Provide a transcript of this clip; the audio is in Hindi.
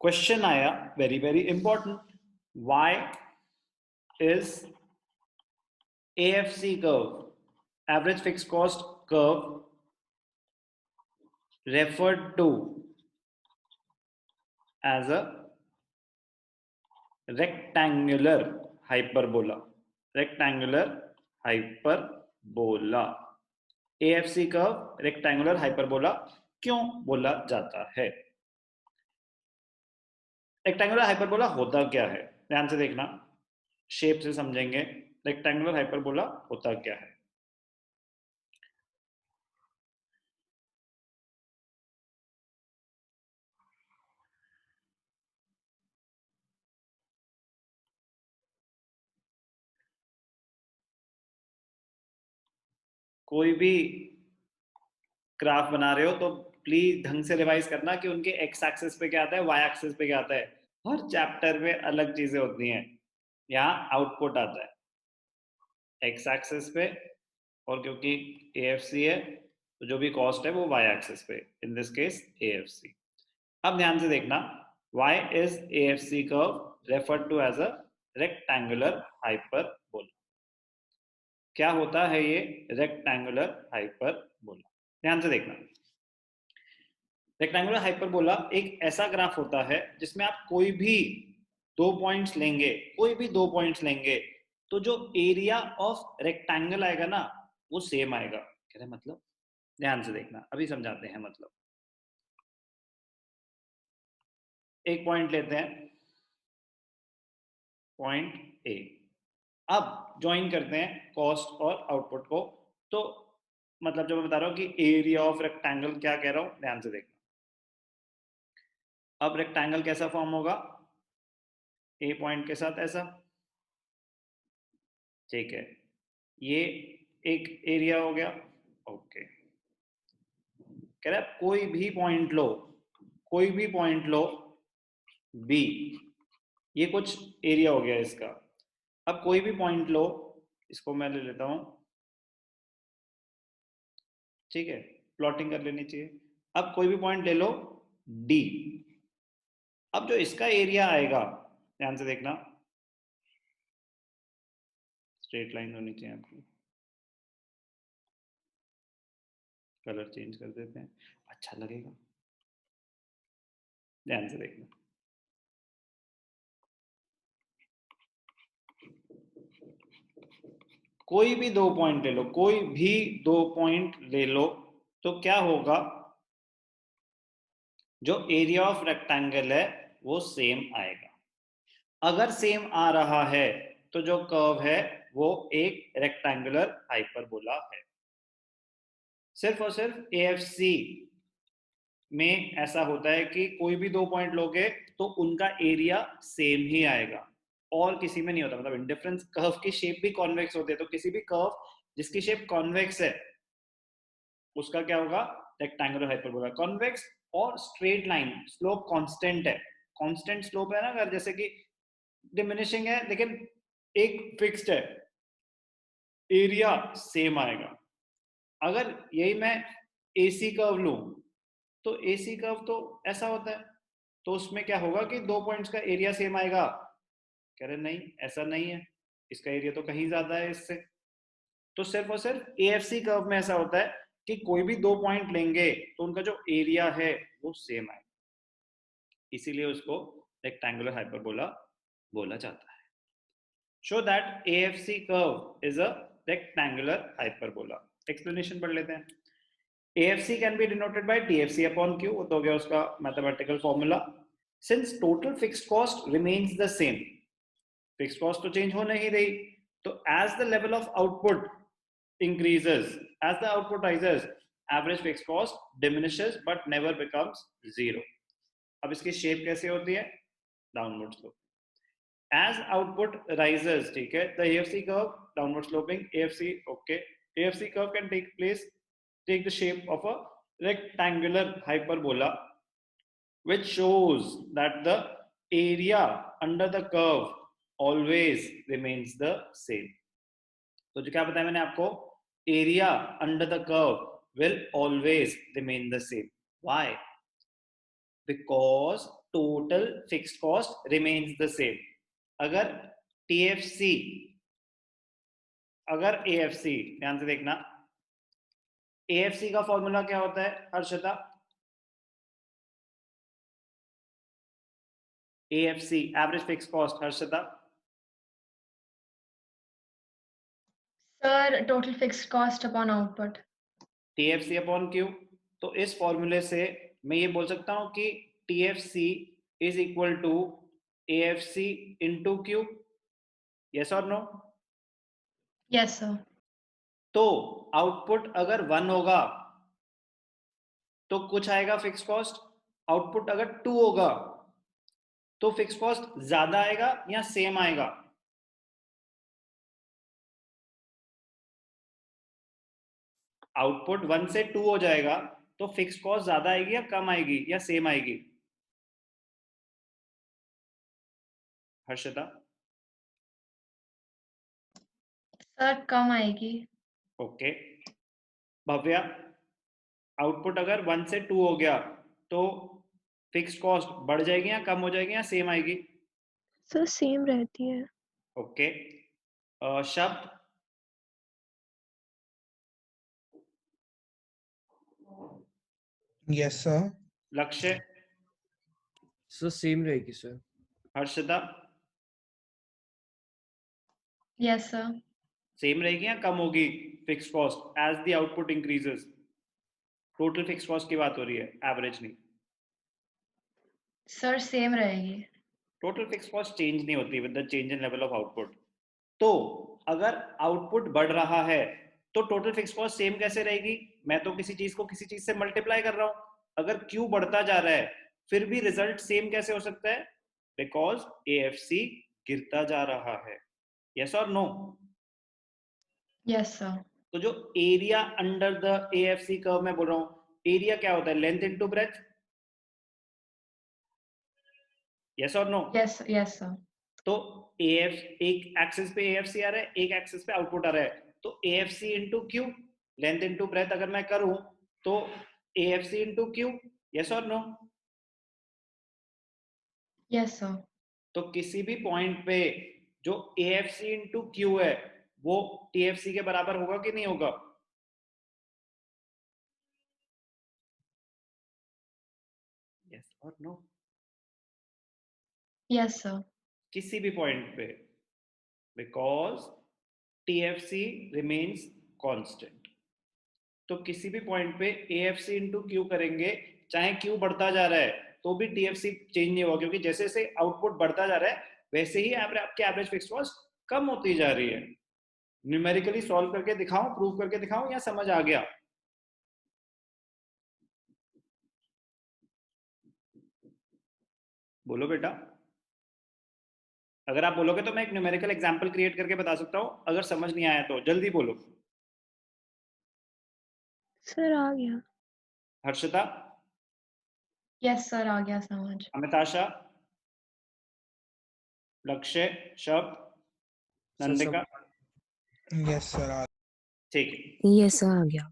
क्वेश्चन आया very very important, why is AFC curve average fixed cost curve referred to as a rectangular hyperbola? rectangular hyperbola, AFC curve rectangular hyperbola क्यों बोला जाता है? रेक्टेंगुलर हाइपरबोला होता क्या है, ध्यान से देखना, शेप से समझेंगे रेक्टेंगुलर हाइपरबोला होता क्या है। कोई भी ग्राफ बना रहे हो तो प्लीज ढंग से रिवाइज करना कि उनके एक्स एक्सिस पे क्या आता है, वाई एक्सिस पे क्या आता है। हर चैप्टर में अलग चीजें होती हैं। यहाँ आउटपुट आता है एक्स एक्सिस पे, और क्योंकि AFC है तो जो भी कॉस्ट है वो वाई एक्सिस पे, इन दिस केस AFC। अब ध्यान से देखना, why is AFC curve referred to as a rectangular hyperbola. क्या होता है ये रेक्टेंगुलर हाइपरबोला? ध्यान से देखना, रेक्टेंगुलर हाइपरबोला एक ऐसा ग्राफ होता है जिसमें आप कोई भी दो पॉइंट्स लेंगे, कोई भी दो पॉइंट्स लेंगे तो जो एरिया ऑफ रेक्टेंगल आएगा ना वो सेम आएगा। कह रहे मतलब, ध्यान से देखना, अभी समझाते हैं मतलब। एक पॉइंट लेते हैं, पॉइंट ए। अब ज्वाइन करते हैं कॉस्ट और आउटपुट को, तो मतलब जो मैं बता रहा हूं कि एरिया ऑफ रेक्टेंगल क्या कह रहा हूं, ध्यान से देखना। अब रेक्टेंगल कैसा फॉर्म होगा, ए पॉइंट के साथ ऐसा, ठीक है, ये एक एरिया हो गया। ओके, कह रहा है कोई भी पॉइंट लो, कोई भी पॉइंट लो बी, ये कुछ एरिया हो गया इसका। अब कोई भी पॉइंट लो, इसको मैं ले लेता हूं, ठीक है, प्लॉटिंग कर लेनी चाहिए। अब कोई भी पॉइंट ले लो डी, अब जो इसका एरिया आएगा, ध्यान से देखना, स्ट्रेट लाइन होनी चाहिए आपकी, कलर चेंज कर देते हैं, अच्छा लगेगा। ध्यान से देखना, कोई भी दो पॉइंट ले लो, कोई भी दो पॉइंट ले लो, तो क्या होगा, जो एरिया ऑफ रेक्टेंगल है वो सेम आएगा। अगर सेम आ रहा है तो जो कर्व है वो एक रेक्टेंगुलर हाइपरबोला है। सिर्फ और सिर्फ AFC में ऐसा होता है कि कोई भी दो पॉइंट लोगे तो उनका एरिया सेम ही आएगा, और किसी में नहीं होता। मतलब इंडिफरेंस, कर्व की शेप भी कॉन्वेक्स होती है, तो किसी भी कर्व जिसकी शेप कॉन्वेक्स है उसका क्या होगा, रेक्टेंगुलर हाइपरबोला। कॉन्वेक्स और स्ट्रेट लाइन स्लोप कांस्टेंट है, कांस्टेंट स्लोप है ना, अगर जैसे कि डिमिनिशिंग है लेकिन एक फिक्स्ड है, एरिया सेम आएगा। अगर यही मैं AC कर्व लूं तो AC कर्व तो ऐसा होता है, तो उसमें क्या होगा कि दो पॉइंट्स का एरिया सेम आएगा। कह रहे नहीं, ऐसा नहीं है, इसका एरिया तो कहीं ज्यादा है इससे। तो सिर्फ और सिर्फ AFC कर्व में ऐसा होता है कि कोई भी दो पॉइंट लेंगे तो उनका जो एरिया है वो सेम आएगा, इसीलिए उसको रेक्टेंगुलर हाइपरबोला बोला जाता है। Show that AFC curve is a rectangular hyperbola. Explanation पढ़ लेते हैं। AFC can be denoted by TFC upon Q, वो तो हो गया उसका mathematical formula. Since total fixed cost remains the same, fixed cost तो चेंज हो नहीं रही, तो as the level of output increases, as the output rises, average fixed cost diminishes but never becomes zero. अब इसकी शेप कैसे होती है, downward slope. As output rises, ठीक है, the AFC curve downward sloping, AFC, okay, AFC curve can take the shape of a rectangular hyperbola, which shows that the area under the curve always remains the same. तो जो क्या बताया मैंने आपको, area under the curve will always remain the same. Why? Because total fixed cost remains the same. अगर TFC, अगर AFC, ध्यान से देखना, AFC का फॉर्मूला क्या होता है Harshita? AFC, average fix cost, Harshita? Sir total fixed cost upon output. TFC upon Q। तो इस फॉर्मूले से मैं ये बोल सकता हूं कि TFC is equal to AFC into Q। Yes और नो? Yes sir. तो आउटपुट अगर 1 होगा तो कुछ आएगा फिक्स कॉस्ट, आउटपुट अगर 2 होगा तो फिक्स कॉस्ट ज्यादा आएगा या सेम आएगा? आउटपुट 1 से 2 हो जाएगा तो फिक्स कॉस्ट ज्यादा आएगी या कम आएगी या सेम आएगी? हर्षिता? सर कम आएगी। ओके। भव्या, आउटपुट अगर 1 से 2 हो गया तो फिक्स कॉस्ट बढ़ जाएगी या कम हो जाएगी या सेम आएगी? सर सेम रहती है। Okay. Shabd? Yes sir. Lakshya? Sir same रहेगी sir. Harshita? Yes sir. Same रहेगी या कम होगी fix cost as the output increases? Total fix cost की बात हो रही है, एवरेज नहीं। सर सेम रहेगी। टोटल फिक्स कॉस्ट चेंज नहीं होती with the change in level of output. तो अगर आउटपुट बढ़ रहा है तो टोटल फिक्स कॉस्ट सेम कैसे रहेगी? मैं तो किसी चीज को किसी चीज से मल्टीप्लाई कर रहा हूं। अगर क्यू बढ़ता जा रहा है फिर भी रिजल्ट सेम कैसे हो सकता है? बिकॉज AFC गिरता जा रहा है। यस और नो? Yes sir. तो जो area under the AFC curve मैं बोल रहा हूं, एरिया क्या होता है? Length into breadth. यस और नो? Yes yes sir. तो AF एक एक्सिस पे AFC आ रहा है, एक एक्सिस पे आउटपुट आ रहा है, तो AFC into Q, length into breadth अगर मैं करूं तो AFC इंटू क्यू। यस और नो? Yes sir. तो किसी भी पॉइंट पे जो AFC इंटू क्यू है वो TFC के बराबर होगा कि नहीं होगा? यस और नो? Yes sir. किसी भी पॉइंट पे, बिकॉज TFC रिमेन्स कांस्टेंट। तो किसी भी पॉइंट पे AFC इंटू क्यू करेंगे, चाहे क्यू बढ़ता जा रहा है तो भी TFC चेंज नहीं होगा, क्योंकि जैसे जैसे आउटपुट बढ़ता जा रहा है वैसे ही आपकी एवरेज फिक्स कॉस्ट कम होती जा रही है। न्यूमेरिकली सॉल्व करके दिखाऊं, प्रूव करके दिखाऊं, या समझ आ गया? बोलो बेटा। अगर आप बोलोगे तो मैं एक न्यूमेरिकल एग्जांपल क्रिएट करके बता सकता हूं, अगर समझ नहीं आया तो जल्दी बोलो। सर आ गया। हर्षिता? यस सर आ गया समझ। अमिताशा? लक्ष्य? शब्द? नंदिका? Yes sir. ठीक है। यस आ गया।